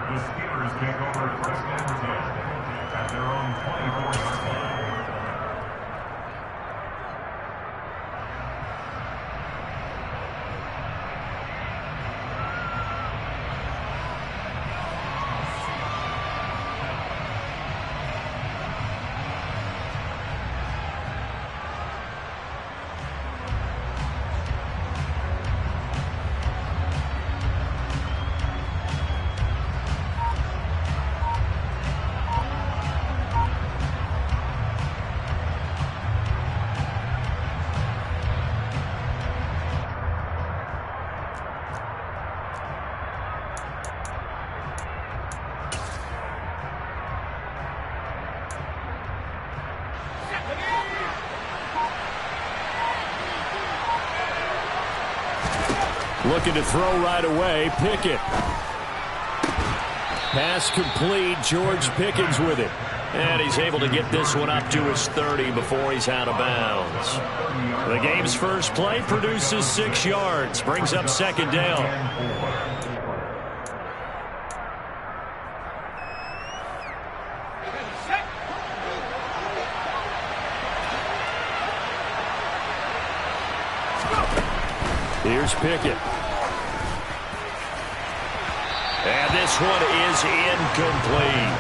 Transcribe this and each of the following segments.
The Steelers take over first and 10 at their own 24-yard line. Looking to throw right away. Pickett. Pass complete. George Pickens with it. And he's able to get this one up to his 30 before he's out of bounds. The game's first play produces 6 yards. Brings up second down. Here's Pickett. And this one is incomplete.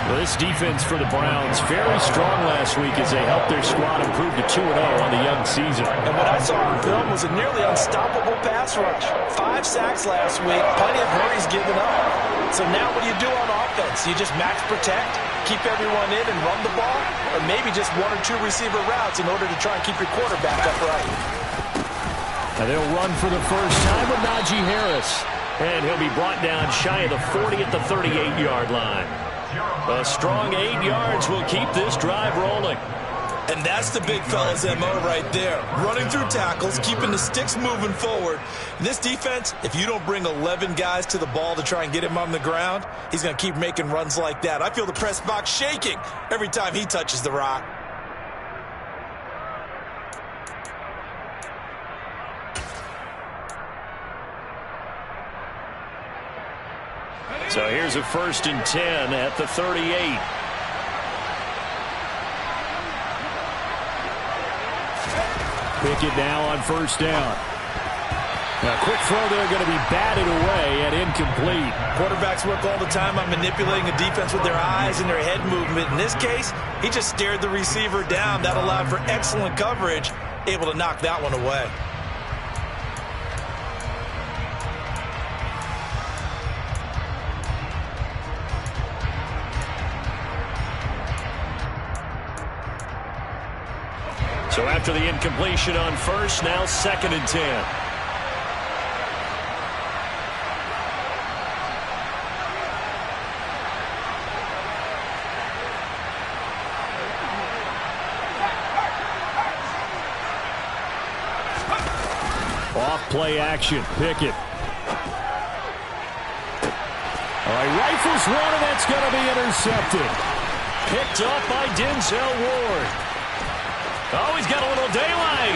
Well, this defense for the Browns very strong last week as they helped their squad improve to 2-0 on the young season. And what I saw on film was a nearly unstoppable pass rush. 5 sacks last week, plenty of hurries given up. So now what do you do on offense? You just max protect, keep everyone in and run the ball, or maybe just 1 or 2 receiver routes in order to try and keep your quarterback upright. And they'll run for the first time with Najee Harris. And he'll be brought down shy of the 40 at the 38-yard line. A strong 8 yards will keep this drive rolling. And that's the big fella's MO right there. Running through tackles, keeping the sticks moving forward. And this defense, if you don't bring 11 guys to the ball to try and get him on the ground, he's going to keep making runs like that. I feel the press box shaking every time he touches the rock. So here's a 1st and 10 at the 38. Pickett now on 1st down. Now, quick throw there going to be batted away and incomplete. Quarterbacks work all the time on manipulating a defense with their eyes and their head movement. In this case, he just stared the receiver down. That allowed for excellent coverage, able to knock that one away. So after the incompletion on 1st, now 2nd and 10. Off play action. Pickett. All right, rifles one, and that's going to be intercepted. Picked up by Denzel Ward. Oh, he's got a little daylight.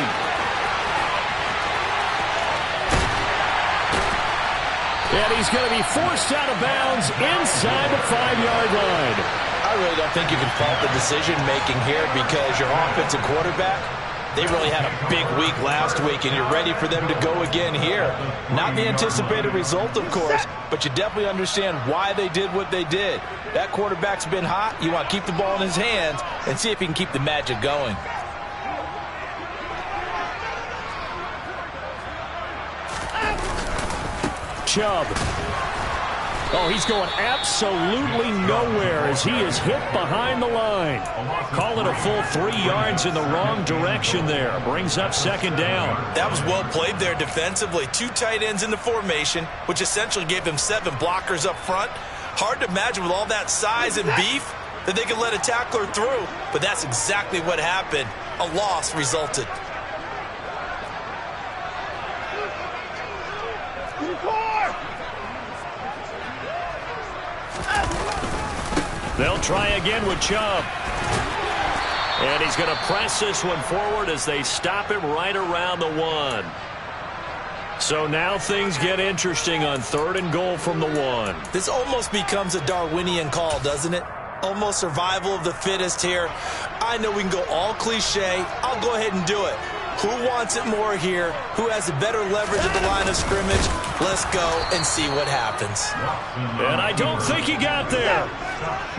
And he's going to be forced out of bounds inside the 5-yard line. I really don't think you can fault the decision-making here because your offensive quarterback, they really had a big week last week, and you're ready for them to go again here. Not the anticipated result, of course, but you definitely understand why they did what they did. That quarterback's been hot. You want to keep the ball in his hands and see if he can keep the magic going. Chubb. Oh, he's going absolutely nowhere as he is hit behind the line. Call it a full 3 yards in the wrong direction there. Brings up 2nd down. That was well played there defensively. 2 tight ends in the formation, which essentially gave them 7 blockers up front. Hard to imagine with all that size and beef that they could let a tackler through, but that's exactly what happened. A loss resulted. They'll try again with Chubb. And he's going to press this one forward as they stop him right around the 1. So now things get interesting on 3rd and goal from the 1. This almost becomes a Darwinian call, doesn't it? Almost survival of the fittest here. I know we can go all cliche. I'll go ahead and do it. Who wants it more here? Who has the better leverage at the line of scrimmage? Let's go and see what happens. And I don't think he got there.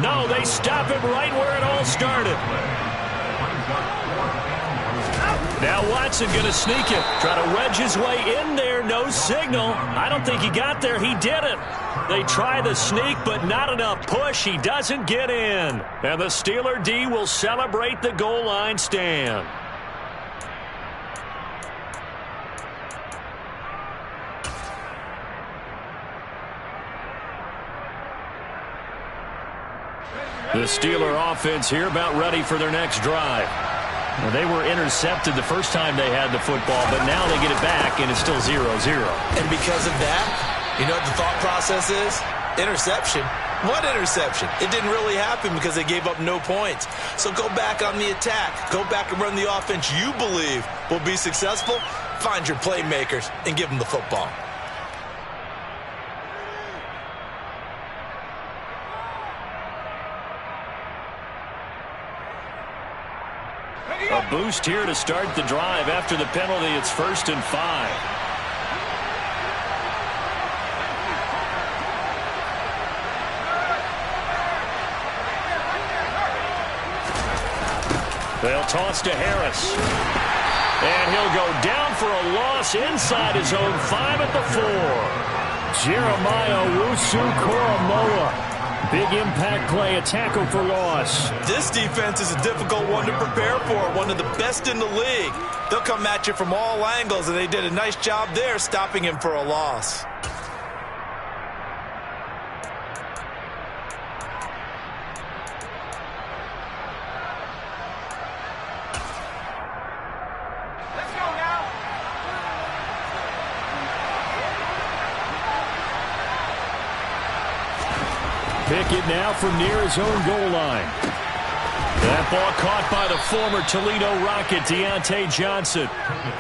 No, they stop him right where it all started. Now Watson going to sneak it. Try to wedge his way in there. No signal. I don't think he got there. He didn't. They try the sneak, but not enough push. He doesn't get in. And the Steeler D will celebrate the goal line stand. The Steeler offense here about ready for their next drive. Well, they were intercepted the first time they had the football, but now they get it back, and it's still 0-0. And because of that, you know what the thought process is? Interception. What interception? It didn't really happen because they gave up no points. So go back on the attack. Go back and run the offense you believe will be successful. Find your playmakers and give them the football. A boost here to start the drive. After the penalty, it's 1st and 5. They'll toss to Harris. And he'll go down for a loss inside his own 5 at the 4. Jeremiah Owusu-Koramoah. Big impact play, a tackle for loss. This defense is a difficult one to prepare for, one of the best in the league. They'll come at you from all angles, and they did a nice job there stopping him for a loss. Pickett now from near his own goal line. That ball caught by the former Toledo Rocket, Deontay Johnson.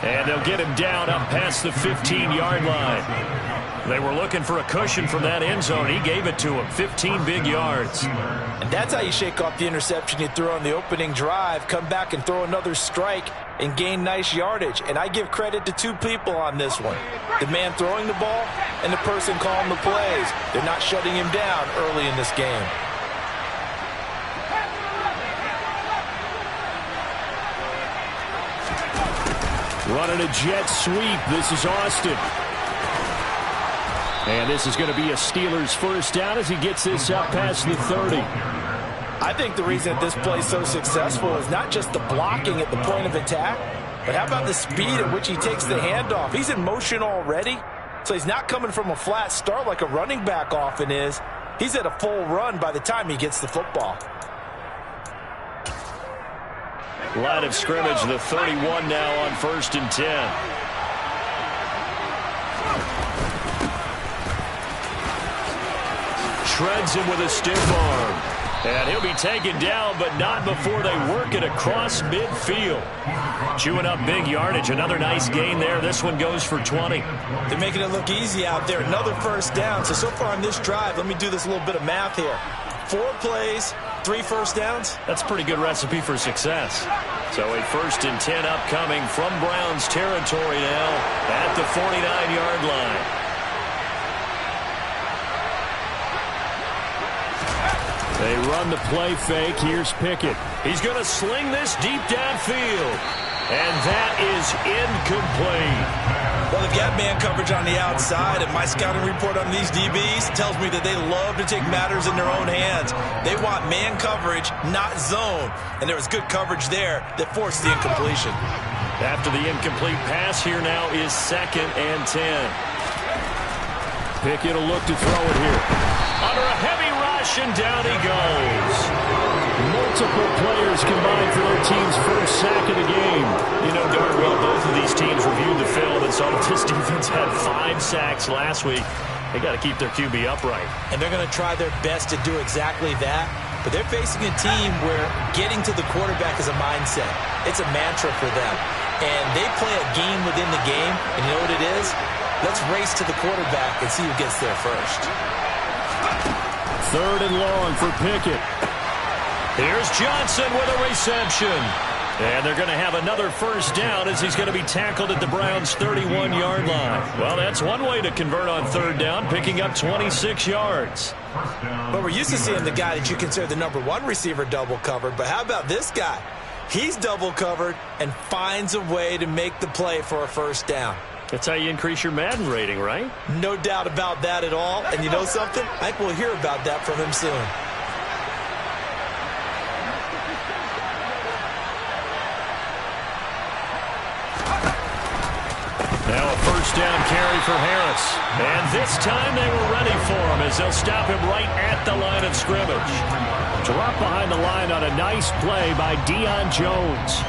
And they'll get him down up past the 15-yard line. They were looking for a cushion from that end zone. He gave it to him, 15 big yards. And that's how you shake off the interception you threw on the opening drive, come back and throw another strike and gain nice yardage. And I give credit to 2 people on this one. The man throwing the ball and the person calling the plays. They're not shutting him down early in this game. Running a jet sweep. This is Austin. And this is going to be a Steelers first down as he gets this up past the 30. I think the reason that this play is so successful is not just the blocking at the point of attack, but how about the speed at which he takes the handoff? He's in motion already, so he's not coming from a flat start like a running back often is. He's at a full run by the time he gets the football. Line of scrimmage, the 31 now on 1st and 10. Shreds him with a stiff arm. And he'll be taken down, but not before they work it across midfield. Chewing up big yardage. Another nice gain there. This one goes for 20. They're making it look easy out there. Another first down. So far on this drive, let me do this little bit of math here. 4 plays, 3 first downs. That's a pretty good recipe for success. So a 1st and 10 upcoming from Browns territory now at the 49-yard line. They run the play fake. Here's Pickett. He's going to sling this deep downfield. And that is incomplete. Well, they've got man coverage on the outside, and my scouting report on these DBs tells me that they love to take matters in their own hands. They want man coverage, not zone. And there was good coverage there that forced the incompletion. After the incomplete pass, here now is 2nd and 10. Pickett will look to throw it here. Under a heavy rush, and down he goes. Multiple players combined for their team's first sack of the game. You know darn well both of these teams reviewed the film and saw that this defense had 5 sacks last week. They got to keep their QB upright. And they're going to try their best to do exactly that. But they're facing a team where getting to the quarterback is a mindset. It's a mantra for them. And they play a game within the game. And you know what it is? Let's race to the quarterback and see who gets there first. 3rd and long for Pickett. Here's Johnson with a reception. And they're going to have another first down as he's going to be tackled at the Browns' 31-yard line. Well, that's one way to convert on 3rd down, picking up 26 yards. But we're used to seeing the guy that you consider the #1 receiver double covered. But how about this guy? He's double covered and finds a way to make the play for a first down. That's how you increase your Madden rating, right? No doubt about that at all. And you know something? I think we'll hear about that from him soon. Now a first down carry for Harris. And this time they were ready for him as they'll stop him right at the line of scrimmage. Drop behind the line on a nice play by Deion Jones.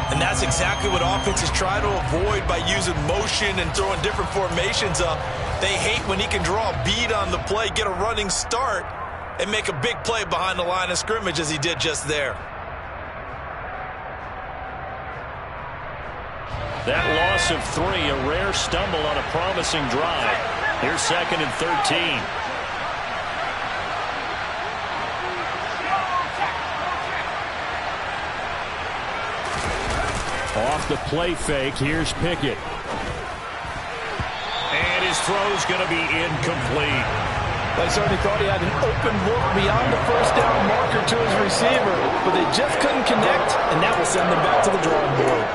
And that's exactly what offenses try to avoid by using motion and throwing different formations up. They hate when he can draw a bead on the play, get a running start, and make a big play behind the line of scrimmage as he did just there. That loss of 3, a rare stumble on a promising drive. Here's 2nd and 13. Off the play fake, here's Pickett. And his throw's going to be incomplete. They certainly thought he had an open look beyond the first down marker to his receiver, but they just couldn't connect, and that will send them back to the drawing board.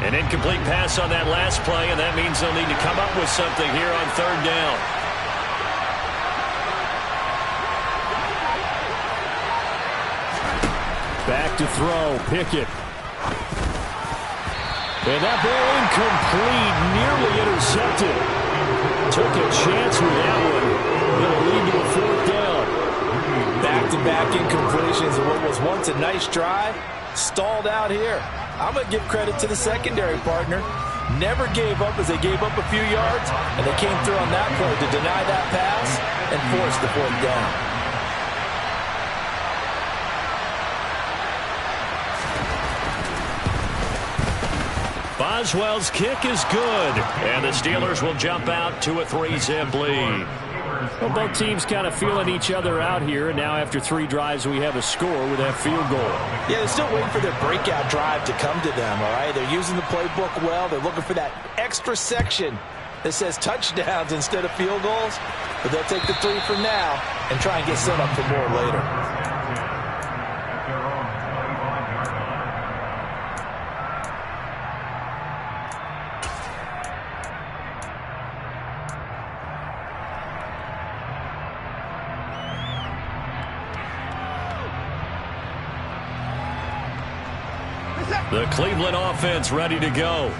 An incomplete pass on that last play, and that means they'll need to come up with something here on 3rd down. Back to throw, Pickett. And that ball incomplete, nearly intercepted. Took a chance with that one. It'll lead to a 4th down. Back-to-back incompletions of what was once a nice drive, stalled out here. I'm going to give credit to the secondary partner. Never gave up as they gave up a few yards, and they came through on that play to deny that pass and force the 4th down. Boswell's kick is good, and the Steelers will jump out to a 3-zip lead. Well, both teams kind of feeling each other out here, and now after 3 drives, we have a score with that field goal. Yeah, they're still waiting for their breakout drive to come to them, all right? They're using the playbook well. They're looking for that extra section that says touchdowns instead of field goals, but they'll take the 3 for now and try and get set up for more later. The Cleveland offense ready to go.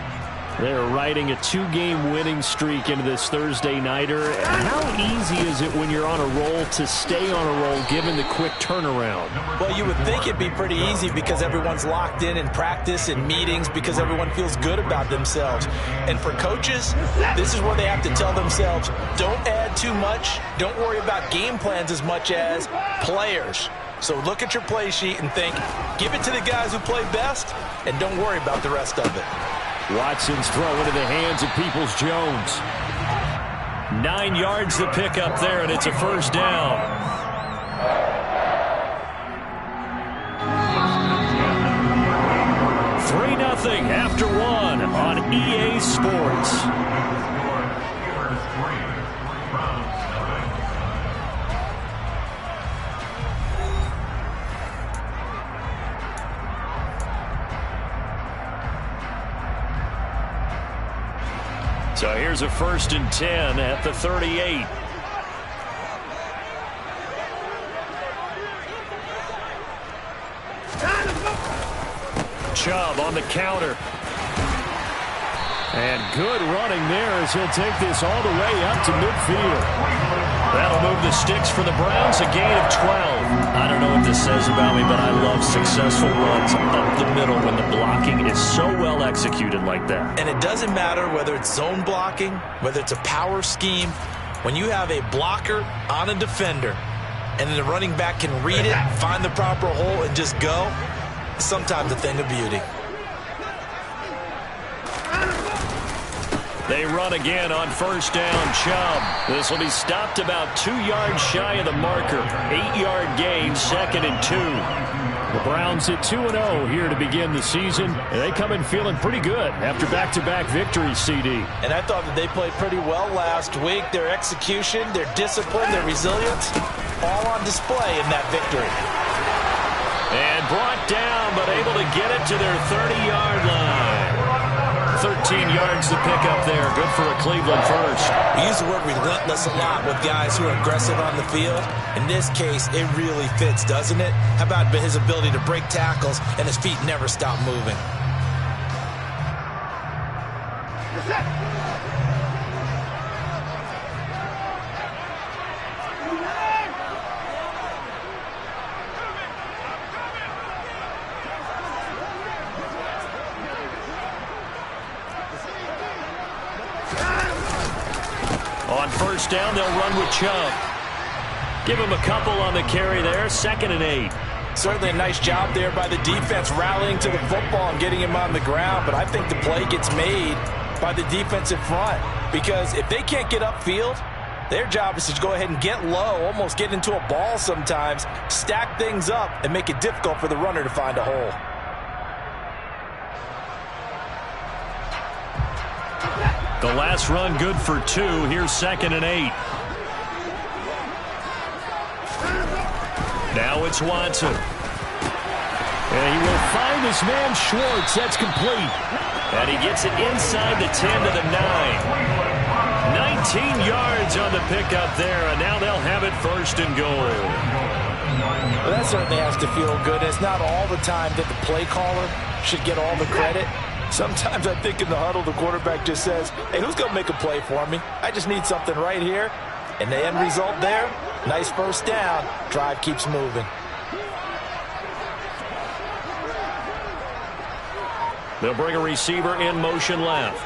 They're riding a 2-game winning streak into this Thursday nighter. How easy is it when you're on a roll to stay on a roll given the quick turnaround? Well, you would think it'd be pretty easy because everyone's locked in practice and meetings because everyone feels good about themselves. And for coaches, this is where they have to tell themselves, don't add too much. Don't worry about game plans as much as players. So look at your play sheet and think, give it to the guys who play best, and don't worry about the rest of it. Watson's throw into the hands of Peoples-Jones. 9 yards to pick up there, and it's a first down. 3-0 after 1 on EA Sports. So here's a 1st and 10 at the 38. Chubb on the counter. And good running there as he'll take this all the way up to midfield. That'll move the sticks for the Browns, a gain of 12. I don't know what this says about me, but I love successful runs up the middle when the blocking is so well executed like that. And it doesn't matter whether it's zone blocking, whether it's a power scheme, When you have a blocker on a defender and then the running back can read it, find the proper hole, and just go, sometimes a thing of beauty. They run again on first down. Chubb. This will be stopped about 2 yards shy of the marker. 8-yard gain, 2nd and 2. The Browns at 2-0 here to begin the season. And they come in feeling pretty good after back-to-back victories, CD. And I thought that they played pretty well last week. Their execution, their discipline, their resilience, all on display in that victory. And brought down, but able to get it to their 30-yard line. 13 yards to pick up there. Good for a Cleveland first. We use the word relentless a lot with guys who are aggressive on the field. In this case, it really fits, doesn't it? How about his ability to break tackles and his feet never stop moving? On first down, they'll run with Chubb. Give him a couple on the carry there. 2nd and 8. Certainly a nice job there by the defense rallying to the football and getting him on the ground. But I think the play gets made by the defensive front. Because if they can't get upfield, their job is to go ahead and get low, almost get into a ball sometimes, stack things up, and make it difficult for the runner to find a hole. The last run good for 2. Here's 2nd and 8. Now it's Watson. And he will find his man Schwartz. That's complete. And he gets it inside the 10 to the 9. 19 yards on the pickup there, and now they'll have it 1st and goal. Well, that certainly has to feel good. It's not all the time that the play caller should get all the credit. Sometimes I think in the huddle, the quarterback just says, hey, who's going to make a play for me? I just need something right here. And the end result there, nice first down. Drive keeps moving. They'll bring a receiver in motion left.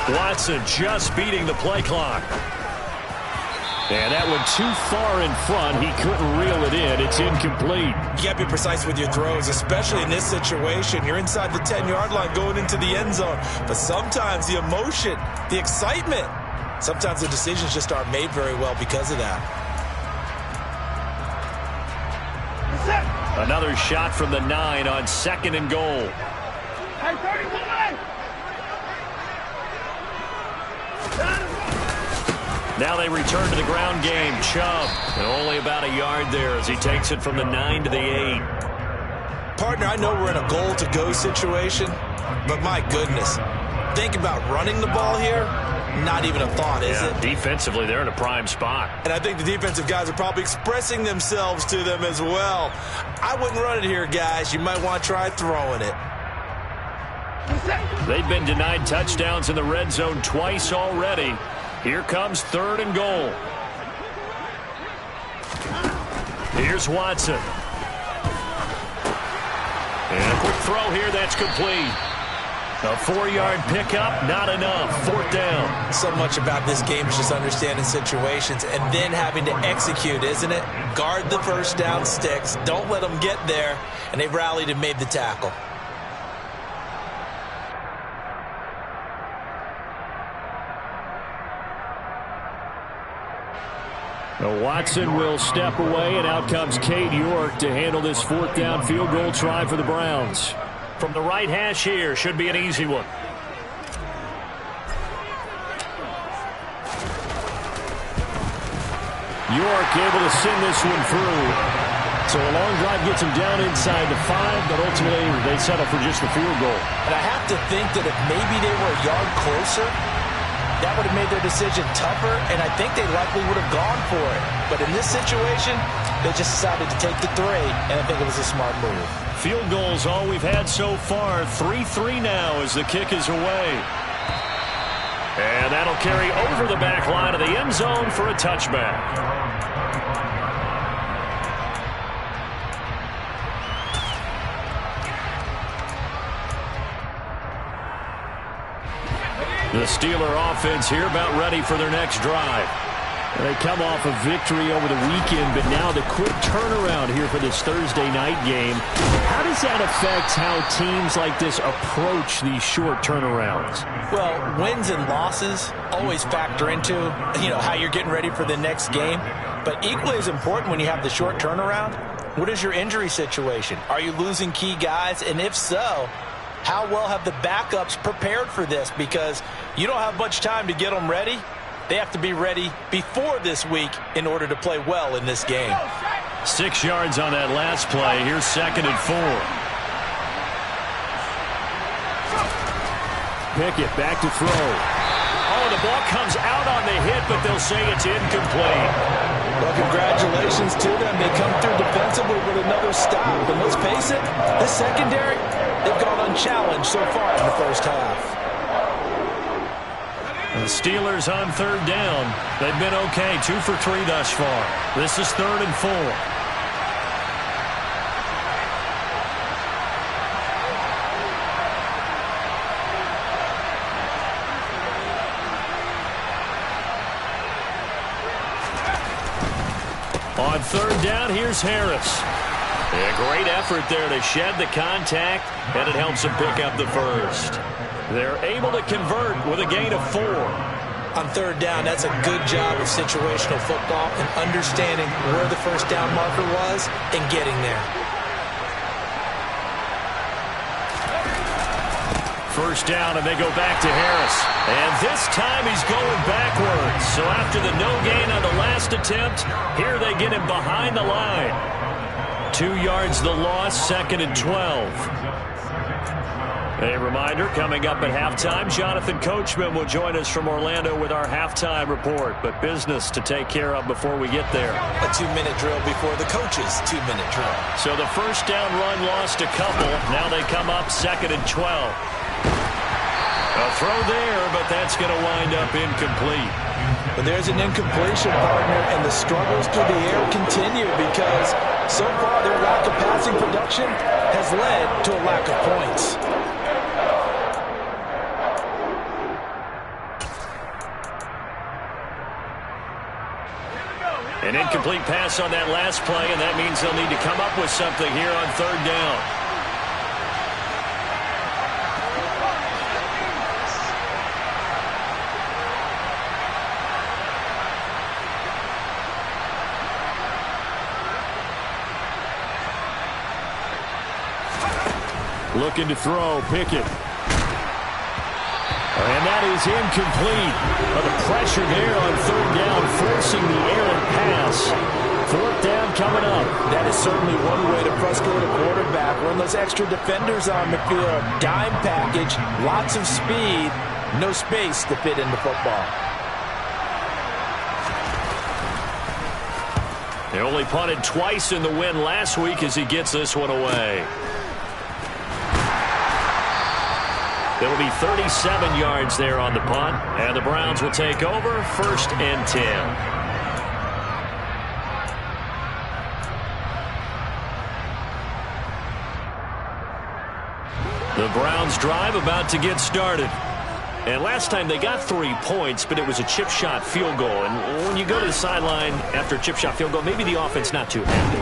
Watson just beating the play clock. And that one too far in front. He couldn't reel it in. It's incomplete. You got to be precise with your throws, especially in this situation. You're inside the 10-yard line going into the end zone. But sometimes the emotion, the excitement, sometimes the decisions just aren't made very well because of that. Another shot from the 9 on 2nd and goal. Now they return to the ground game. Chubb, and only about a yard there as he takes it from the 9 to the 8. Partner, I know we're in a goal-to-go situation, but my goodness, think about running the ball here. Not even a thought, is it? Defensively, they're in a prime spot. And I think the defensive guys are probably expressing themselves to them as well. I wouldn't run it here, guys. You might want to try throwing it. They've been denied touchdowns in the red zone twice already. Here comes 3rd and goal. Here's Watson. And a quick throw here, that's complete. A 4-yard pickup, not enough. 4th down. So much about this game is just understanding situations and then having to execute, isn't it? Guard the first down sticks. Don't let them get there. And they rallied and made the tackle. Now Watson will step away, and out comes Cade York to handle this 4th down field goal try for the Browns. From the right hash here, should be an easy one. York able to send this one through. So a long drive gets him down inside the 5, but ultimately they settle for just the field goal. And I have to think that if maybe they were a yard closer, that would have made their decision tougher, and I think they likely would have gone for it. But in this situation, they just decided to take the 3, and I think it was a smart move. Field goals all we've had so far. 3-3 now as the kick is away. And that'll carry over the back line of the end zone for a touchback. The Steeler offense here about ready for their next drive. They come off a victory over the weekend, but now the quick turnaround here for this Thursday night game. How does that affect how teams like this approach these short turnarounds? Well, wins and losses always factor into, how you're getting ready for the next game. But equally as important when you have the short turnaround, what is your injury situation? Are you losing key guys? And if so, how well have the backups prepared for this? Because you don't have much time to get them ready. They have to be ready before this week in order to play well in this game. 6 yards on that last play. Here's 2nd and 4. Pickett back to throw. Oh, the ball comes out on the hit, but they'll say it's incomplete. Well, congratulations to them. They come through defensively with another stop. And let's face it, this secondary, they've gone unchallenged so far in the first half. The Steelers on 3rd down. They've been okay, 2 for 3 thus far. This is 3rd and 4. On 3rd down, here's Harris. A great effort there to shed the contact, and it helps him pick up the first. They're able to convert with a gain of 4. On 3rd down, that's a good job of situational football and understanding where the first down marker was and getting there. First down, and they go back to Harris. And this time he's going backwards. So after the no gain on the last attempt, here they get him behind the line. 2 yards the loss, 2nd and 12. A reminder, coming up at halftime, Jonathan Coachman will join us from Orlando with our halftime report. But business to take care of before we get there. A 2-minute drill before the coach's 2-minute drill. So the first down run lost a couple. Now they come up 2nd and 12. A throw there, but that's going to wind up incomplete. But there's an incompletion, partner, and the struggles through the air continue because so far their lack of passing production has led to a lack of points. An incomplete pass on that last play, and that means they'll need to come up with something here on 3rd down. Looking to throw, Pickett. And that is incomplete. The pressure there on 3rd down, forcing the errant pass. 4th down coming up. That is certainly one way to frustrate a quarterback. Run those extra defenders on the field. Dime package, lots of speed, no space to fit into football. They only punted twice in the win last week as he gets this one away. It'll be 37 yards there on the punt, and the Browns will take over 1st and 10. The Browns drive about to get started. And last time they got 3 points, but it was a chip shot field goal. And when you go to the sideline after a chip shot field goal, maybe the offense not too happy.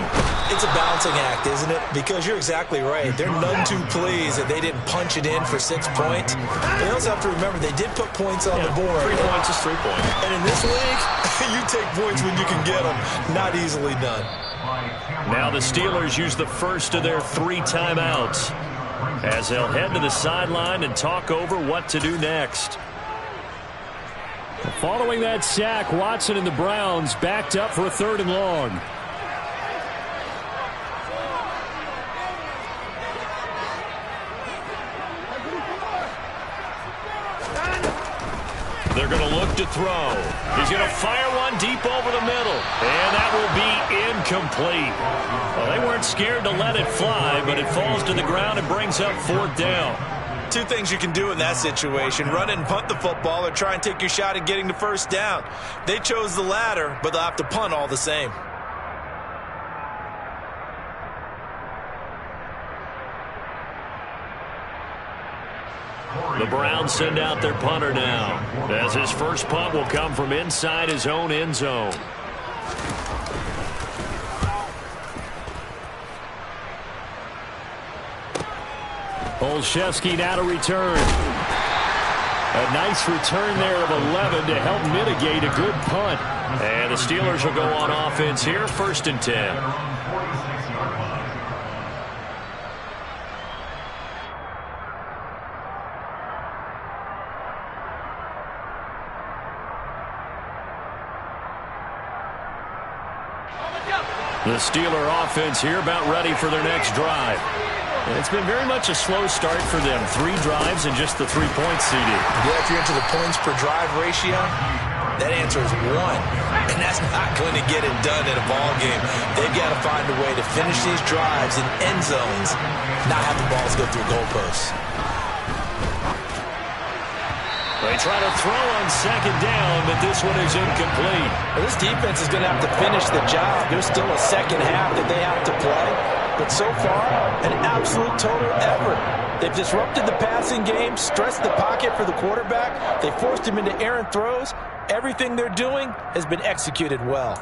It's a balancing act, isn't it? Because you're exactly right. They're none too pleased that they didn't punch it in for 6 points. They also have to remember they did put points on the board. 3 points is 3 points. And in this league, you take points when you can get them. Not easily done. Now the Steelers use the first of their 3 timeouts, as they'll head to the sideline and talk over what to do next. Following that sack, Watson and the Browns backed up for a 3rd and long. They're going to look to throw. He's going to fire one deep over the middle. And that will be incomplete. Well, they weren't scared to let it fly, but it falls to the ground and brings up 4th down. 2 things you can do in that situation. Run it and punt the football or try and take your shot at getting the 1st down. They chose the latter, but they'll have to punt all the same. The Browns send out their punter now, as his first punt will come from inside his own end zone. Olszewski now to return. A nice return there of 11 to help mitigate a good punt. And the Steelers will go on offense here, 1st and 10. The Steeler offense here about ready for their next drive. And it's been very much a slow start for them. 3 drives and just the 3 points CD. Yeah, if you're into the points per drive ratio, that answer is 1. And that's not going to get it done in a ball game. They've got to find a way to finish these drives in end zones, not have the balls go through goalposts. They try to throw on 2nd down, but this one is incomplete. Well, this defense is going to have to finish the job. There's still a second half that they have to play. But so far, an absolute total effort. They've disrupted the passing game, stressed the pocket for the quarterback. They forced him into errant throws. Everything they're doing has been executed well.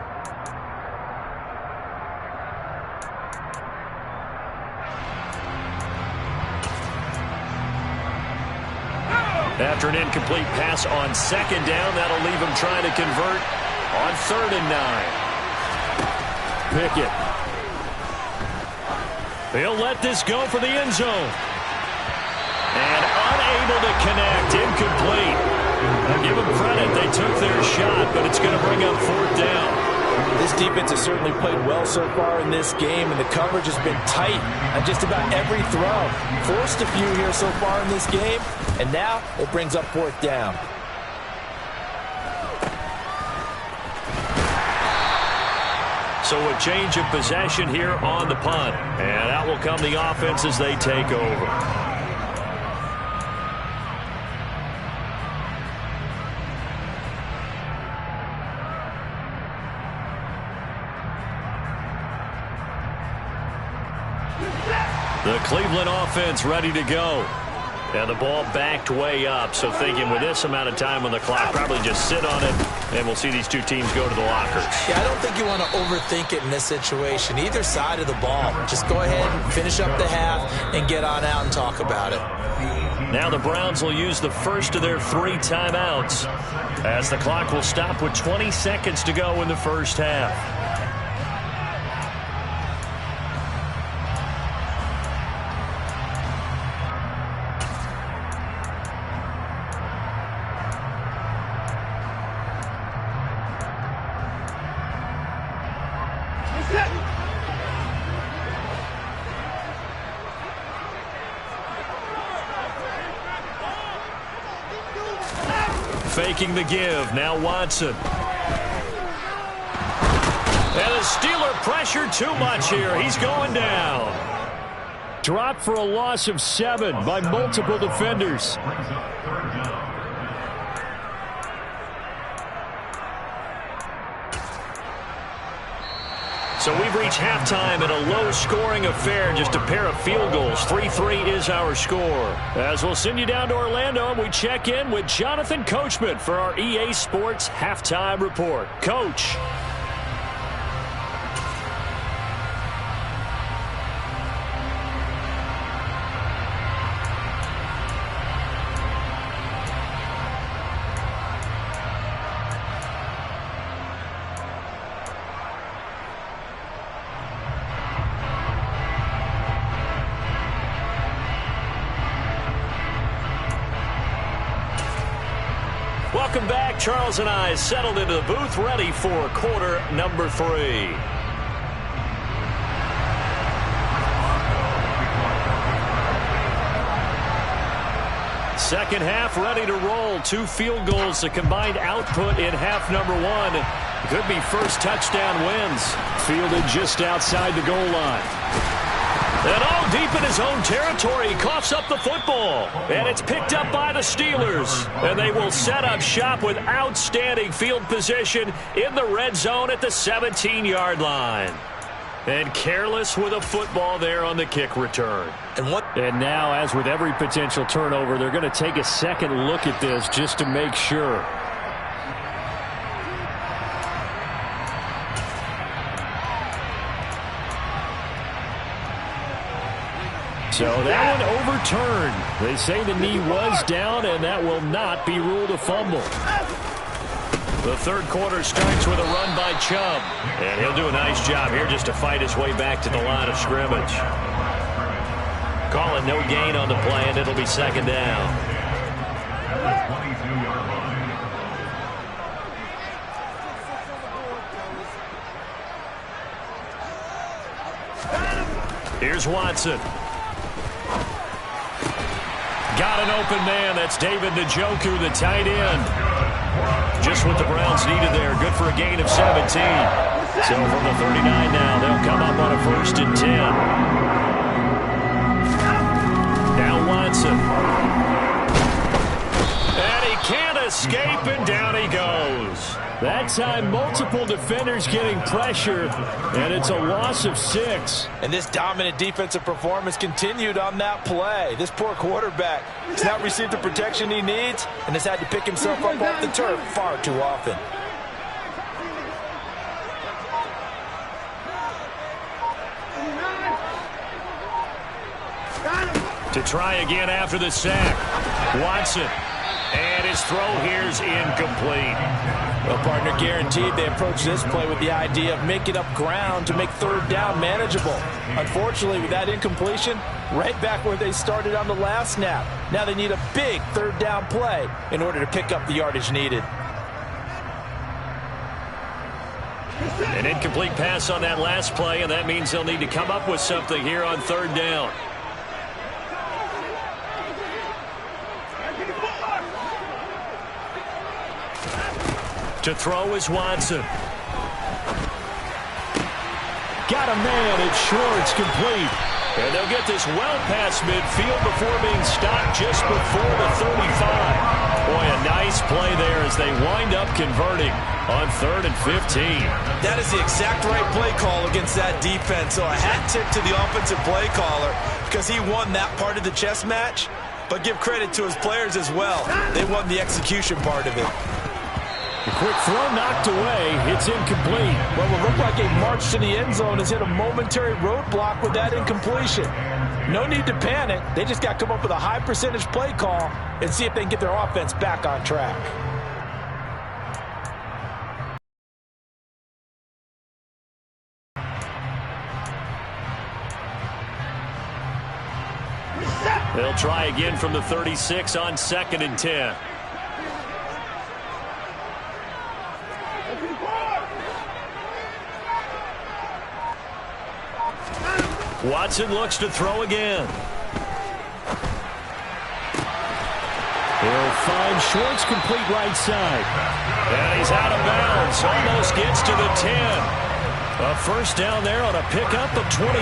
After an incomplete pass on 2nd down, that'll leave him trying to convert on 3rd and 9. Pickett. He'll let this go for the end zone. And unable to connect. Incomplete. I'll give them credit. They took their shot, but it's going to bring up 4th down. This defense has certainly played well so far in this game, and the coverage has been tight on just about every throw. Forced a few here so far in this game, and now it brings up 4th down. So a change of possession here on the punt. And out will come the offense as they take over. The Cleveland offense ready to go. And the ball backed way up. So thinking with this amount of time on the clock, probably just sit on it, and we'll see these two teams go to the lockers. Yeah, I don't think you want to overthink it in this situation. Either side of the ball. Just go ahead and finish up the half and get on out and talk about it. Now the Browns will use the first of their 3 timeouts, as the clock will stop with 20 seconds to go in the first half. Faking the give. Now Watson. And the Steeler pressure too much here. He's going down. Dropped for a loss of 7 by multiple defenders. So we've reached halftime in a low-scoring affair, just a pair of field goals. 3-3 is our score. As we'll send you down to Orlando, and we check in with Jonathan Coachman for our EA Sports Halftime Report. Coach. Welcome back. Charles and I settled into the booth, ready for quarter number 3. Second half ready to roll. 2 field goals, the combined output in half number 1. Could be first touchdown wins. Fielded just outside the goal line. And deep in his own territory, he coughs up the football. And it's picked up by the Steelers. And they will set up shop with outstanding field position in the red zone at the 17-yard line. And careless with a football there on the kick return. And now, as with every potential turnover, they're going to take a second look at this just to make sure. So that one overturned. They say the knee was down, and that will not be ruled a fumble. The third quarter starts with a run by Chubb. And he'll do a nice job here just to fight his way back to the line of scrimmage. Call it no gain on the play, and it'll be second down. Here's Watson. Got an open man. That's David Njoku, the tight end. Just what the Browns needed there. Good for a gain of 17. So from the 39 now, they'll come up on a 1st and 10. Now Watson. And he can't escape, and down he goes. That time, multiple defenders getting pressure, and it's a loss of 6. And this dominant defensive performance continued on that play. This poor quarterback has not received the protection he needs and has had to pick himself up off the turf far too often. To try again after the sack. Watson. And his throw here's incomplete. Well, partner, guaranteed they approach this play with the idea of making up ground to make third down manageable. Unfortunately, with that incompletion, right back where they started on the last snap. Now they need a big third down play in order to pick up the yardage needed. An incomplete pass on that last play, and that means they'll need to come up with something here on third down. To throw is Watson. Got a man. It's short. It's complete. And they'll get this well past midfield before being stopped just before the 35. Boy, a nice play there as they wind up converting on 3rd and 15. That is the exact right play call against that defense. So a hat tip to the offensive play caller because he won that part of the chess match. But give credit to his players as well. They won the execution part of it. A quick throw knocked away. It's incomplete. What will look like a march to the end zone has hit a momentary roadblock with that incompletion. No need to panic. They just got to come up with a high percentage play call and see if they can get their offense back on track. They'll try again from the 36 on 2nd and 10. Watson looks to throw again. He'll find Schwartz complete right side. And he's out of bounds. Almost gets to the 10. A first down there on a pickup of 25.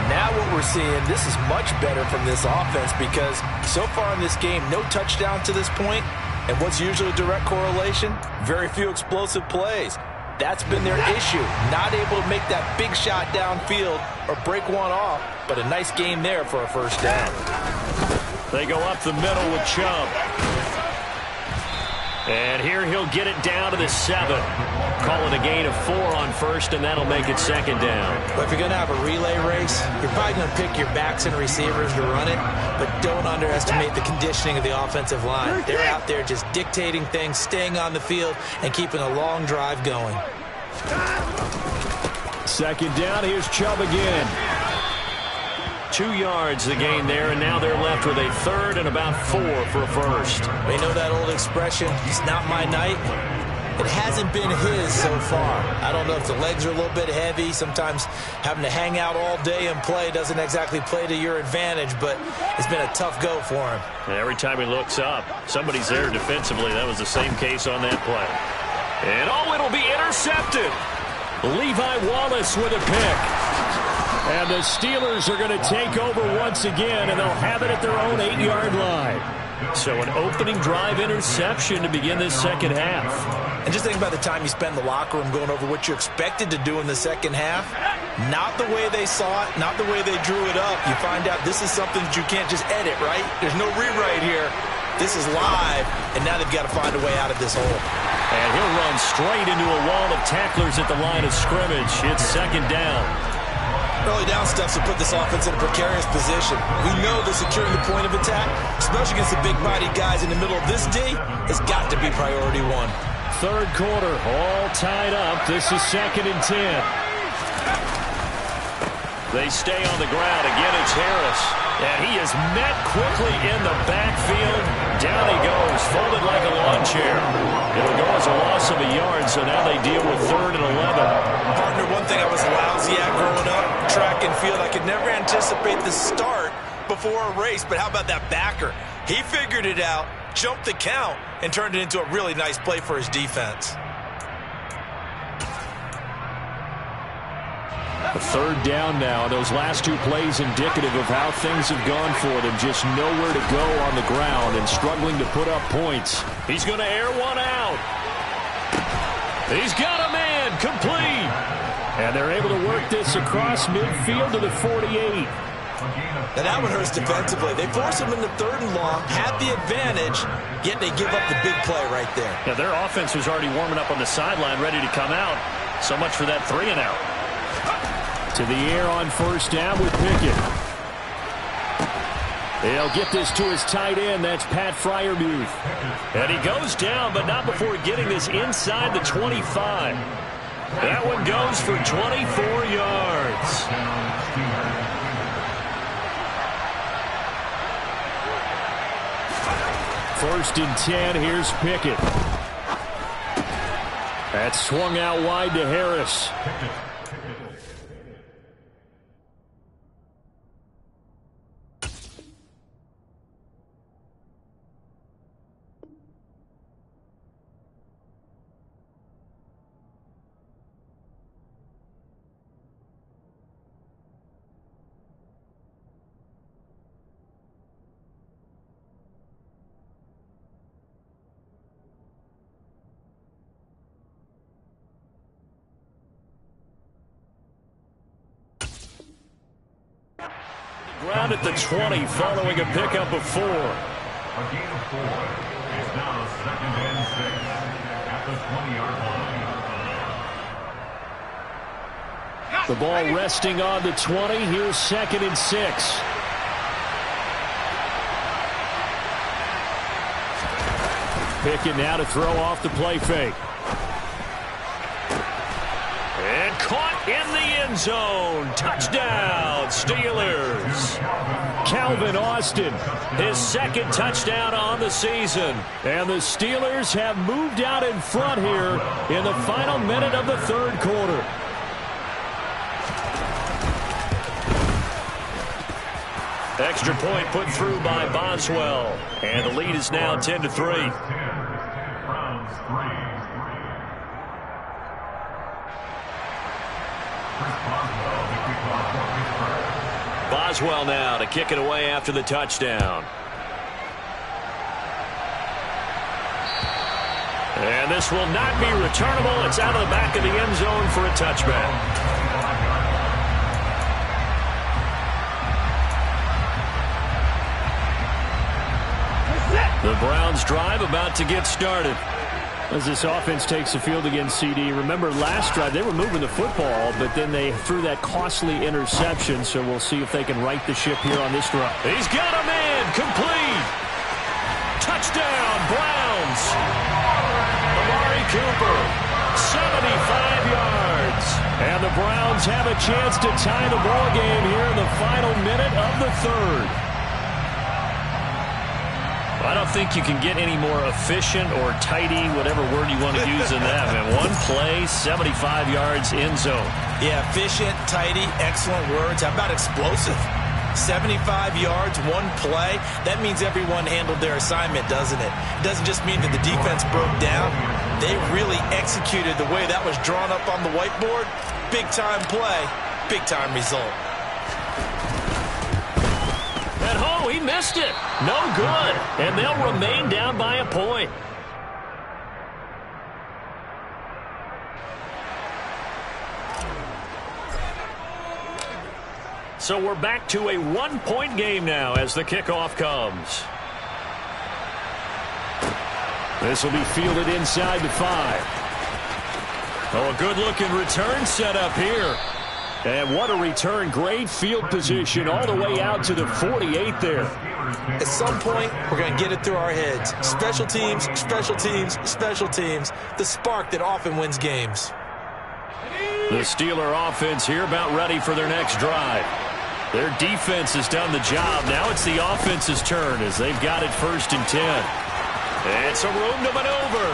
Now what we're seeing, this is much better from this offense because so far in this game, no touchdown to this point. And what's usually a direct correlation? Very few explosive plays. That's been their issue. Not able to make that big shot downfield or break one off, but a nice game there for a first down. They go up the middle with Chubb. And here he'll get it down to the 7. Call it a gain of 4 on 1st, and that'll make it 2nd down. But if you're going to have a relay race, you're probably going to pick your backs and receivers to run it, but don't underestimate the conditioning of the offensive line. They're out there just dictating things, staying on the field, and keeping a long drive going. 2nd down, here's Chubb again. 2 yards the gain there, and now they're left with a 3rd and about 4 for a first. We know that old expression, it's not my night. It hasn't been his so far. I don't know if the legs are a little bit heavy. Sometimes having to hang out all day and play doesn't exactly play to your advantage, but it's been a tough go for him. And every time he looks up, somebody's there defensively. That was the same case on that play. And it'll be intercepted. Levi Wallace with a pick. And the Steelers are going to take over once again, and they'll have it at their own 8-yard line. So an opening drive interception to begin this second half. And just think about the time you spend in the locker room going over what you expected to do in the second half. Not the way they saw it, not the way they drew it up. You find out this is something that you can't just edit, right? There's no rewrite here. This is live, and now they've got to find a way out of this hole. And he'll run straight into a wall of tacklers at the line of scrimmage. It's second down. Early down stuff to put this offense in a precarious position. We know that securing the point of attack, especially against the big-bodied guys in the middle of this D, has got to be priority one. Third quarter, all tied up. This is 2nd and 10. They stay on the ground. Again, it's Harris. And he is met quickly in the backfield. Down he goes, folded like a lawn chair. It'll go as a loss of a yard, so now they deal with 3rd and 11. Partner, one thing I was lousy at growing up, track and field, I could never anticipate the start before a race, but how about that backer? He figured it out, jumped the count, and turned it into a really nice play for his defense. A 3rd down now. Those last 2 plays indicative of how things have gone for them. Just nowhere to go on the ground and struggling to put up points. He's going to air one out. He's got a man complete. And they're able to work this across midfield to the 48. Now that one hurts defensively. They force him into 3rd and long, had the advantage, yet they give up the big play right there. Yeah, their offense was already warming up on the sideline, ready to come out. So much for that 3 and out. To the air on 1st down with Pickett. He'll get this to his tight end. That's Pat Freiermuth. And he goes down, but not before getting this inside the 25. That one goes for 24 yards. First and 10, here's Pickett. That's swung out wide to Harris. Ground at the 20 following a pickup of 4. A gain of 4 is now 2nd and 6 at the 20-yard line. The ball resting on the 20. Here's 2nd and 6. Pickett now to throw off the play fake. And caught in the end zone. Touchdown, Steelers. Calvin Austin, his 2nd touchdown on the season. And the Steelers have moved out in front here in the final minute of the 3rd quarter. Extra point put through by Boswell. And the lead is now 10-3. Browns 3. Boswell now to kick it away after the touchdown. And this will not be returnable. It's out of the back of the end zone for a touchback. The Browns drive about to get started. As this offense takes the field against CD. Remember last drive, they were moving the football, but then they threw that costly interception, so we'll see if they can right the ship here on this drive. He's got a man, complete. Touchdown, Browns. Amari Cooper, 75 yards. And the Browns have a chance to tie the ball game here in the final minute of the 3rd. I don't think you can get any more efficient or tidy, whatever word you want to use in that. Man, one play, 75 yards, end zone. Yeah, efficient, tidy, excellent words. How about explosive? 75 yards, one play. That means everyone handled their assignment, doesn't it? It doesn't just mean that the defense broke down. They really executed the way that was drawn up on the whiteboard. Big-time play, big-time result. And oh, he missed it. No good. And they'll remain down by a point. So we're back to a one-point game now as the kickoff comes. This will be fielded inside the 5. Oh, a good-looking return set up here. And what a return. Great field position all the way out to the 48 there. At some point, we're going to get it through our heads. Special teams, special teams, special teams. The spark that often wins games. The Steeler offense here about ready for their next drive. Their defense has done the job. Now it's the offense's turn as they've got it 1st and 10. It's a room to maneuver.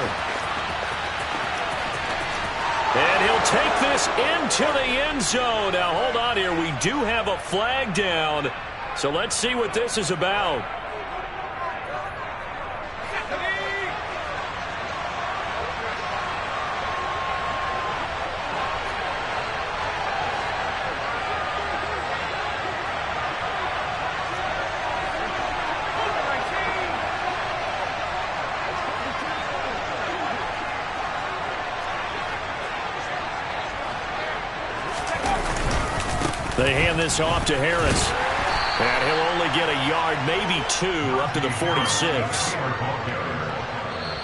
And he'll take this into the end zone. Now, hold on here. We do have a flag down. So let's see what this is about. They hand this off to Harris. And he'll only get a yard, maybe 2, up to the 46.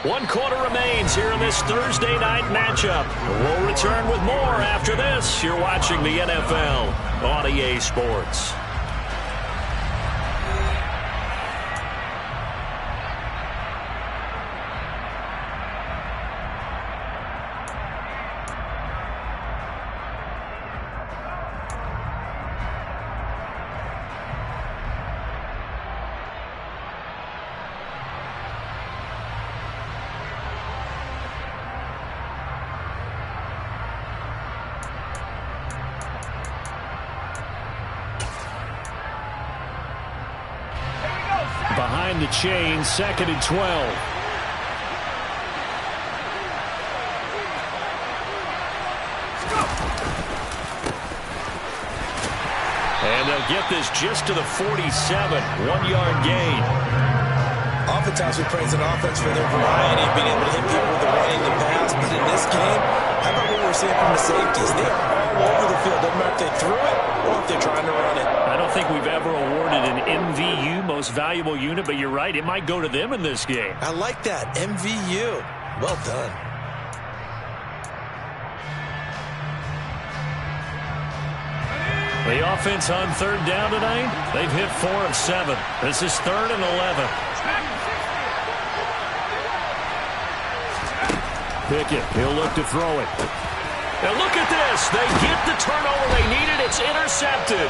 1 quarter remains here in this Thursday night matchup. We'll return with more after this. You're watching the NFL on EA Sports. Behind the chain, 2nd and 12. And they'll get this just to the 47, 1-yard gain. Oftentimes we praise an offense for their variety, being able to hit people with the running, the pass. But in this game, how about what we're seeing from the safeties? They are all over the field. Doesn't matter if they threw it or if they're trying to run it. I don't think we've ever awarded an MVU, most valuable unit, but you're right. It might go to them in this game. I like that. MVU. Well done. The offense on 3rd down tonight, they've hit 4 of 7. This is 3rd and 11. Pickett, he'll look to throw it. Now look at this. They get the turnover they needed. It's intercepted.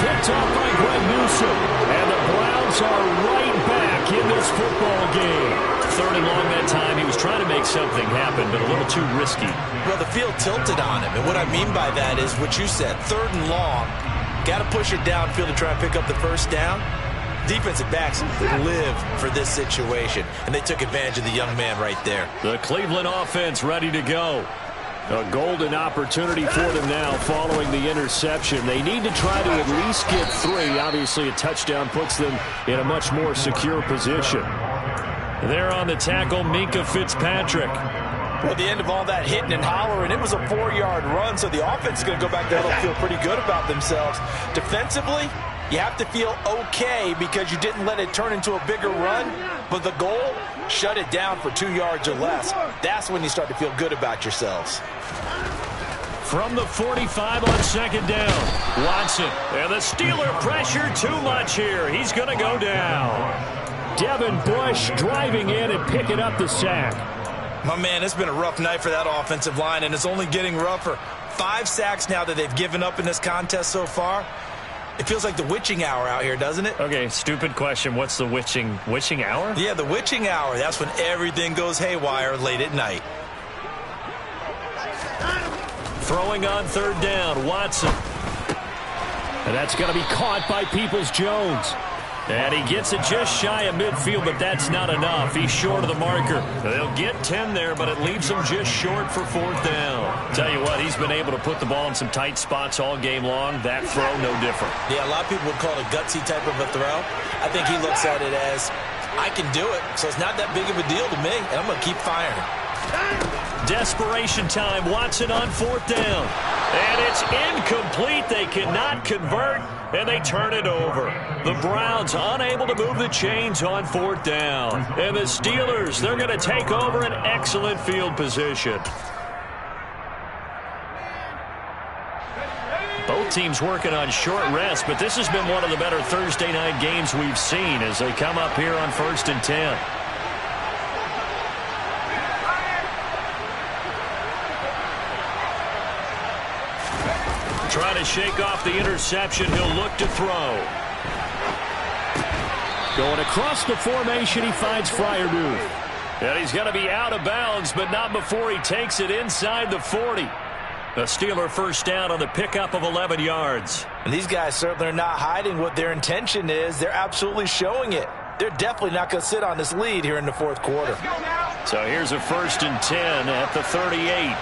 Picked off by Greg Newsome. And the Browns are right back in this football game. 3rd and long that time. He was trying to make something happen, but a little too risky. Well, the field tilted on him. And what I mean by that is what you said. 3rd and long. Got to push it downfield to try and pick up the 1st down. Defensive backs live for this situation, and they took advantage of the young man right there. The Cleveland offense ready to go. A golden opportunity for them now following the interception. They need to try to at least get 3. Obviously, a touchdown puts them in a much more secure position. There on the tackle, Minkah Fitzpatrick. Well, at the end of all that hitting and hollering, it was a 4-yard run, so the offense is going to go back there and feel pretty good about themselves. Defensively, you have to feel okay because you didn't let it turn into a bigger run, but the goal, shut it down for 2 yards or less. That's when you start to feel good about yourselves. From the 45 on 2nd down, Watson. And the Steeler pressure too much here. He's going to go down. Devin Bush driving in and picking up the sack. My man, it's been a rough night for that offensive line, and it's only getting rougher. 5 sacks now that they've given up in this contest so far. It feels like the witching hour out here, doesn't it? Okay, stupid question. What's the witching hour? Yeah, the witching hour. That's when everything goes haywire late at night. Throwing on 3rd down, Watson. And that's going to be caught by Peoples-Jones. And he gets it just shy of midfield, but that's not enough. He's short of the marker. They'll get 10 there, but it leaves him just short for 4th down. Tell you what, he's been able to put the ball in some tight spots all game long. That throw, no different. Yeah, a lot of people would call it a gutsy type of a throw. I think he looks at it as, I can do it, so it's not that big of a deal to me, and I'm going to keep firing. Desperation time. Watson on 4th down. And it's incomplete. They cannot convert, and they turn it over. The Browns unable to move the chains on 4th down. And the Steelers, they're going to take over an excellent field position. Both teams working on short rest, but this has been one of the better Thursday night games we've seen as they come up here on 1st and 10. Trying to shake off the interception. He'll look to throw. Going across the formation, he finds Freiermuth. And he's going to be out of bounds, but not before he takes it inside the 40. A Steeler first down on the pickup of 11 yards. And these guys certainly are not hiding what their intention is. They're absolutely showing it. They're definitely not going to sit on this lead here in the 4th quarter. So here's a 1st and 10 at the 38.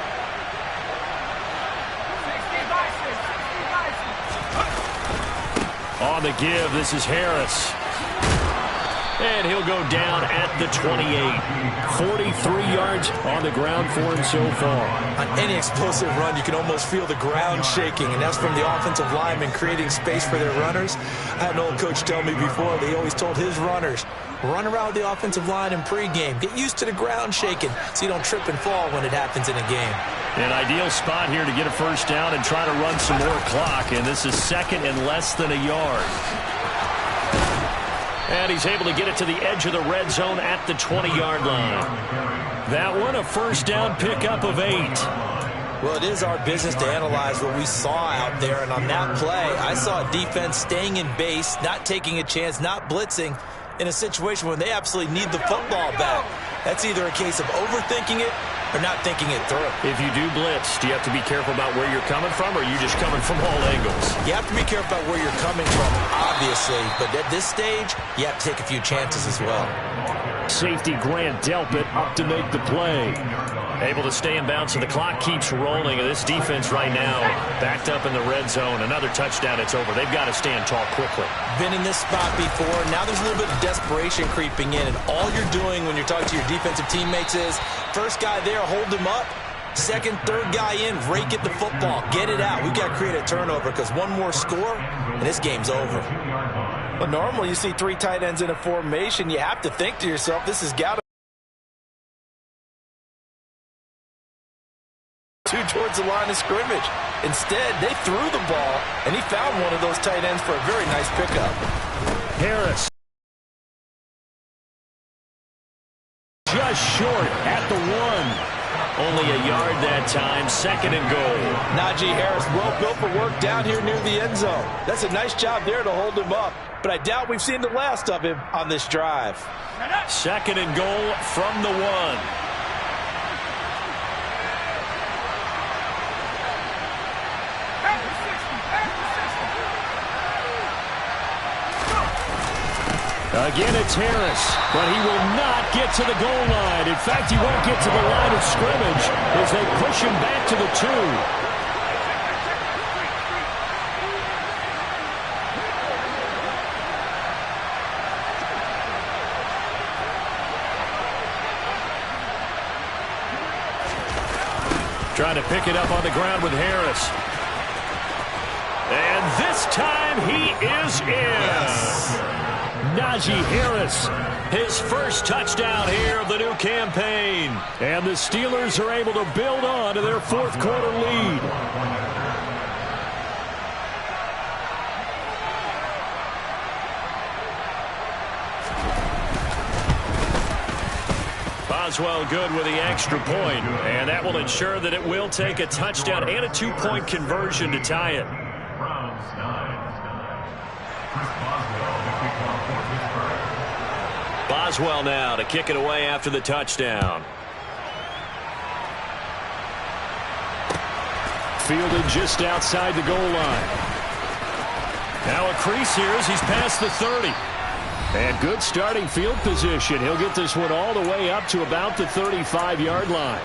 On the give, this is Harris. And he'll go down at the 28. 43 yards on the ground for him so far. On any explosive run, you can almost feel the ground shaking, and that's from the offensive linemen creating space for their runners. I had an old coach tell me before, they always told his runners, run around with the offensive line in pregame. Get used to the ground shaking so you don't trip and fall when it happens in a game. An ideal spot here to get a first down and try to run some more clock, and this is 2nd and less than a yard. And he's able to get it to the edge of the red zone at the 20-yard line. That one, a first down pickup of 8. Well, it is our business to analyze what we saw out there, and on that play, I saw a defense staying in base, not taking a chance, not blitzing, in a situation when they absolutely need the football back. That's either a case of overthinking it or not thinking it through. If you do blitz, do you have to be careful about where you're coming from, or are you just coming from all angles? You have to be careful about where you're coming from, obviously, but at this stage, you have to take a few chances as well. Safety Grant Delpit up to make the play. Able to stay in bounds, so the clock keeps rolling. And this defense right now backed up in the red zone. Another touchdown, it's over. They've got to stand tall quickly. Been in this spot before. Now there's a little bit of desperation creeping in. And all you're doing when you're talking to your defensive teammates is, first guy there, hold him up. Second, third guy in, rake at the football. Get it out. We've got to create a turnover because one more score, and this game's over. But normally you see 3 tight ends in a formation. You have to think to yourself, this has got to towards the line of scrimmage. Instead, they threw the ball, and he found one of those tight ends for a very nice pickup. Harris. Just short at the 1. Only a yard that time, 2nd and goal. Najee Harris, well built for work down here near the end zone. That's a nice job there to hold him up, but I doubt we've seen the last of him on this drive. 2nd and goal from the 1. Again, it's Harris, but he will not get to the goal line. In fact, he won't get to the line of scrimmage as they push him back to the 2. Trying to pick it up on the ground with Harris. And this time he is in. Yes. Najee Harris, his first touchdown here of the new campaign. And the Steelers are able to build on to their 4th quarter lead. Boswell good with the extra point, and that will ensure that it will take a touchdown and a 2-point conversion to tie it. Boswell now to kick it away after the touchdown. Fielded just outside the goal line. Now a crease here as he's past the 30. And good starting field position. He'll get this one all the way up to about the 35-yard line.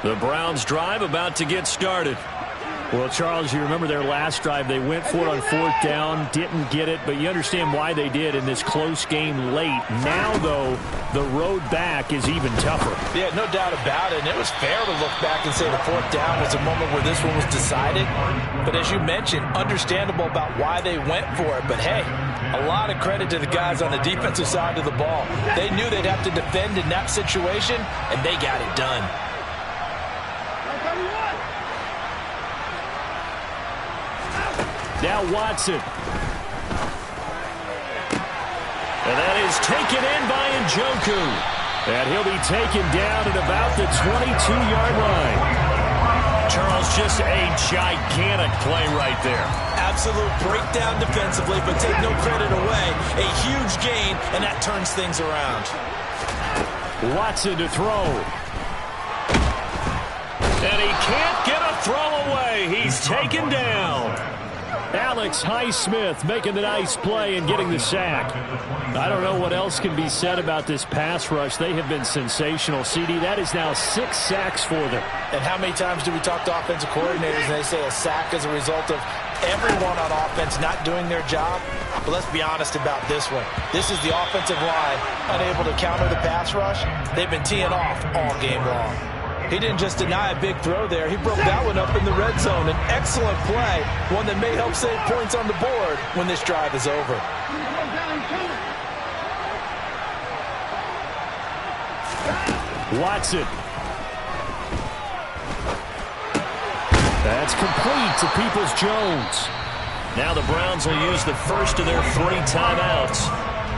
The Browns drive about to get started. Well, Charles, you remember their last drive. They went for it on 4th down, didn't get it, but you understand why they did in this close game late. Now, though, the road back is even tougher. Yeah, no doubt about it. And it was fair to look back and say the 4th down was a moment where this one was decided. But as you mentioned, understandable about why they went for it. But, hey, a lot of credit to the guys on the defensive side of the ball. They knew they'd have to defend in that situation, and they got it done. Now Watson. And that is taken in by Njoku. And he'll be taken down at about the 22-yard line. Charles, just a gigantic play right there. Absolute breakdown defensively, but take no credit away. A huge gain, and that turns things around. Watson to throw. And he can't get a throw away. He's taken down. Alex Highsmith making the nice play and getting the sack. I don't know what else can be said about this pass rush. They have been sensational. CD, that is now 6 sacks for them. And how many times do we talk to offensive coordinators and they say a sack is a result of everyone on offense not doing their job? But let's be honest about this one. This is the offensive line unable to counter the pass rush. They've been teeing off all game long. He didn't just deny a big throw there. He broke that one up in the red zone. An excellent play, one that may help save points on the board when this drive is over. Watson. That's complete to Peoples-Jones. Now the Browns will use the first of their 3 timeouts,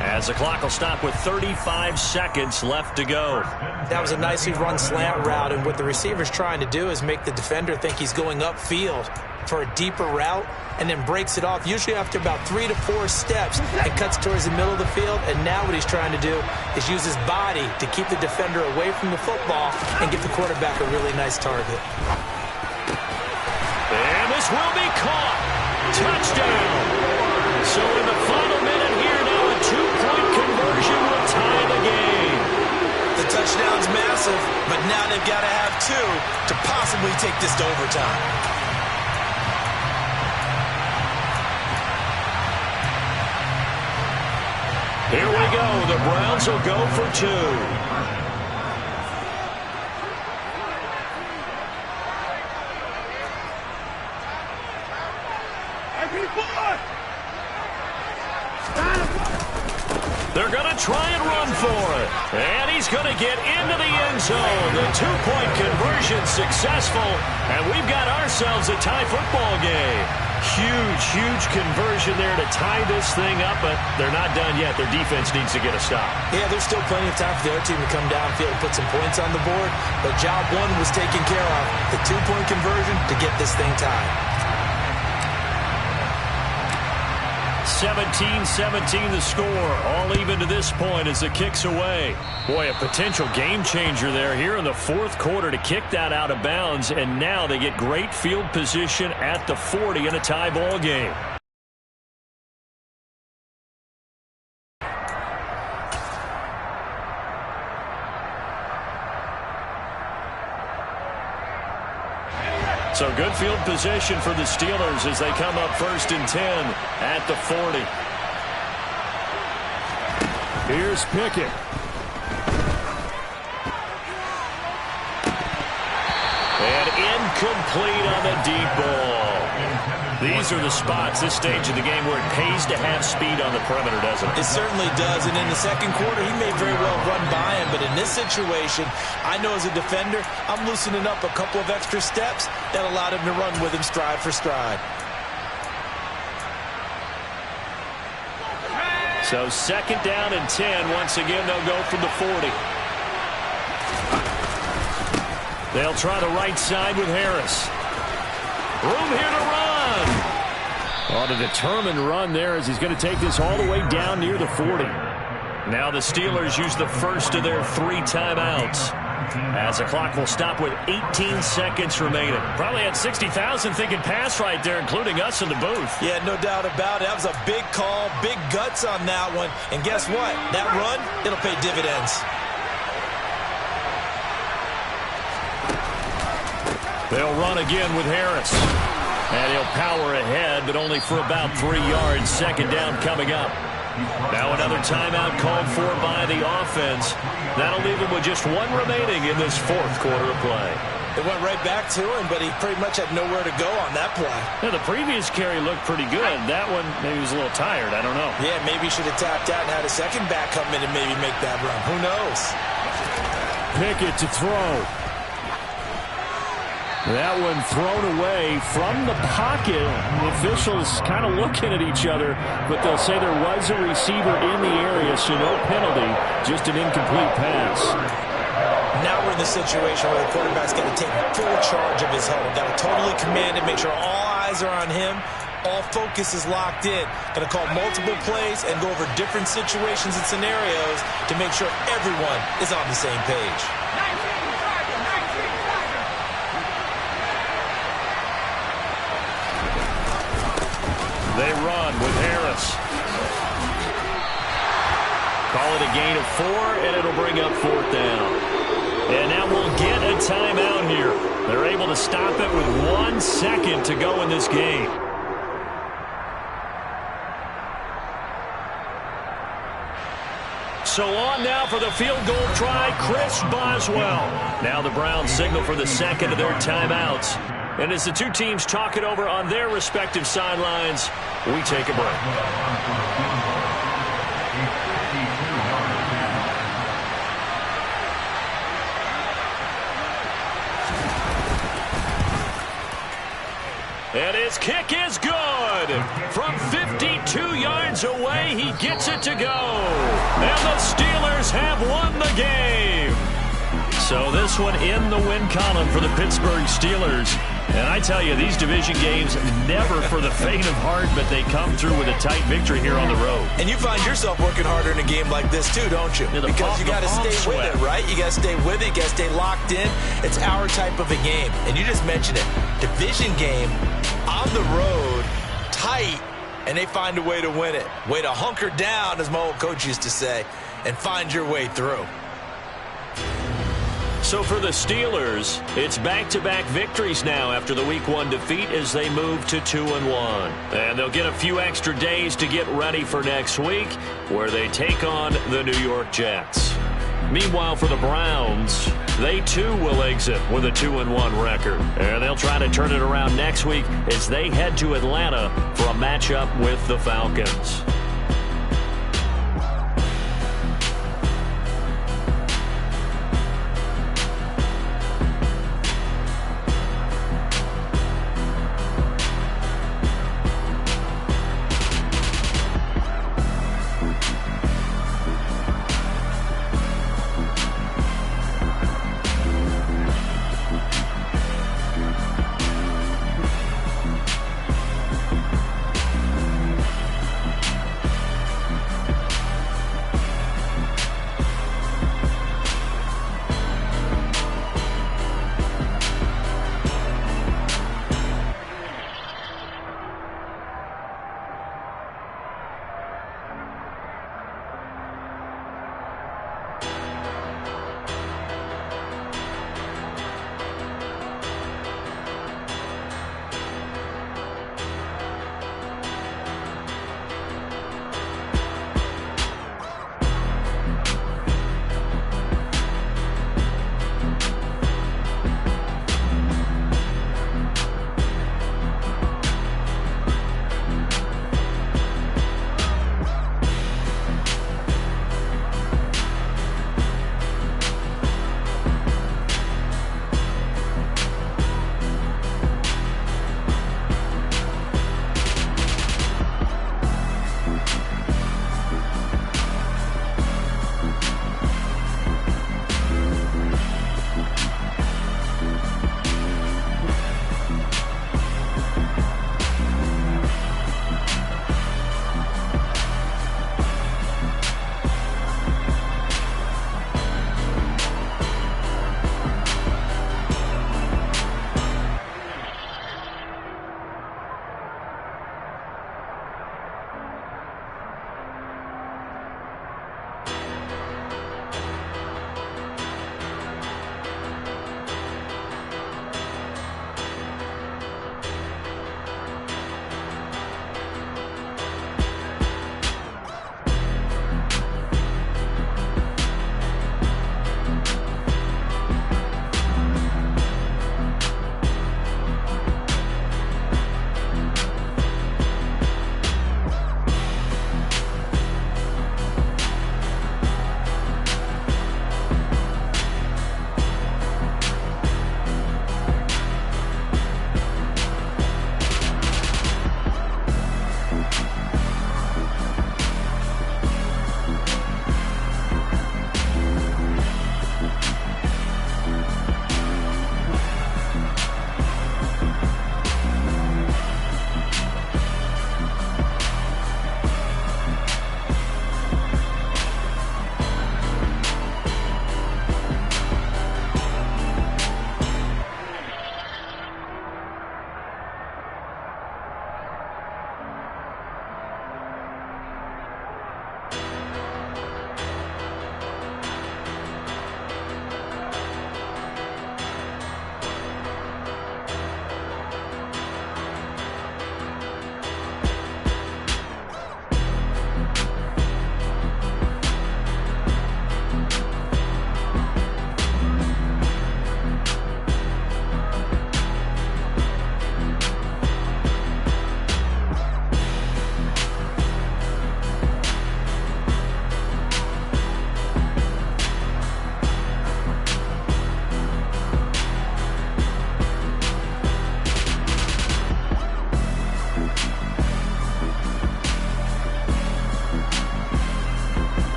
as the clock will stop with 35 seconds left to go. That was a nicely run slant route, and what the receiver's trying to do is make the defender think he's going upfield for a deeper route, and then breaks it off, usually after about 3 to 4 steps, and cuts towards the middle of the field. And now what he's trying to do is use his body to keep the defender away from the football and give the quarterback a really nice target. And this will be caught. Touchdown. So in the final minute here now, a 2-point conversion will tie the game. The touchdown's massive, but now they've got to have 2 to possibly take this to overtime. Here we go. The Browns will go for 2. They're going to try and run for it. And he's going to get into the end zone. The 2-point conversion successful. And we've got ourselves a tie football game. Huge, huge conversion there to tie this thing up. But they're not done yet. Their defense needs to get a stop. Yeah, there's still plenty of time for the other team to come downfield and put some points on the board. But job 1 was taken care of. The 2-point conversion to get this thing tied. 17-17 the score. All even to this point as the kick's away. Boy, a potential game changer there here in the 4th quarter to kick that out of bounds. And now they get great field position at the 40 in a tie ball game. So good field position for the Steelers as they come up 1st and 10 at the 40. Here's Pickett. And incomplete on the deep ball. These are the spots, this stage of the game, where it pays to have speed on the perimeter, doesn't it? It certainly does, and in the second quarter, he may very well run by him, but in this situation, I know as a defender, I'm loosening up a couple of extra steps that allowed him to run with him stride for stride. So 2nd down and 10. Once again, they'll go from the 40. They'll try the right side with Harris. Room here to run. On a determined run there as he's going to take this all the way down near the 40. Now the Steelers use the first of their 3 timeouts, as the clock will stop with 18 seconds remaining. Probably had 60,000 thinking pass right there, including us in the booth. Yeah, no doubt about it. That was a big call, big guts on that one. And guess what? That run, it'll pay dividends. They'll run again with Harris. And he'll power ahead, but only for about 3 yards. Second down coming up. Now another timeout called for by the offense. That'll leave him with just one remaining in this fourth quarter of play. It went right back to him, but he pretty much had nowhere to go on that play. Yeah, the previous carry looked pretty good. That one, maybe he was a little tired. I don't know. Yeah, maybe he should have tapped out and had a second back come in and maybe make that run. Who knows? Pickett to throw. That one thrown away from the pocket. The officials kind of looking at each other, but they'll say there was a receiver in the area, so no penalty, just an incomplete pass. Now we're in the situation where the quarterback's got to take full charge of his huddle. Got to totally command it, make sure all eyes are on him. All focus is locked in. Going to call multiple plays and go over different situations and scenarios to make sure everyone is on the same page. They run with Harris. Call it a gain of 4, and it'll bring up fourth down. And now we'll get a timeout here. They're able to stop it with 1 second to go in this game. So on now for the field goal try, Chris Boswell. Now the Browns signal for the second of their timeouts. And as the two teams talk it over on their respective sidelines, we take a break. And his kick is good. From 52 yards away, he gets it to go. And the Steelers have won the game. So this one in the win column for the Pittsburgh Steelers. And I tell you, these division games, never for the faint of heart, but they come through with a tight victory here on the road. And you find yourself working harder in a game like this too, don't you? Yeah, because you got to stay with it, right? You got to stay with it. You got to stay locked in. It's our type of a game. And you just mentioned it. Division game, on the road, tight, and they find a way to win it. Way to hunker down, as my old coach used to say, and find your way through. So for the Steelers, it's back-to-back victories now after the Week 1 defeat as they move to 2-1. And they'll get a few extra days to get ready for next week, where they take on the New York Jets. Meanwhile, for the Browns, they too will exit with a 2-1 record. And they'll try to turn it around next week as they head to Atlanta for a matchup with the Falcons.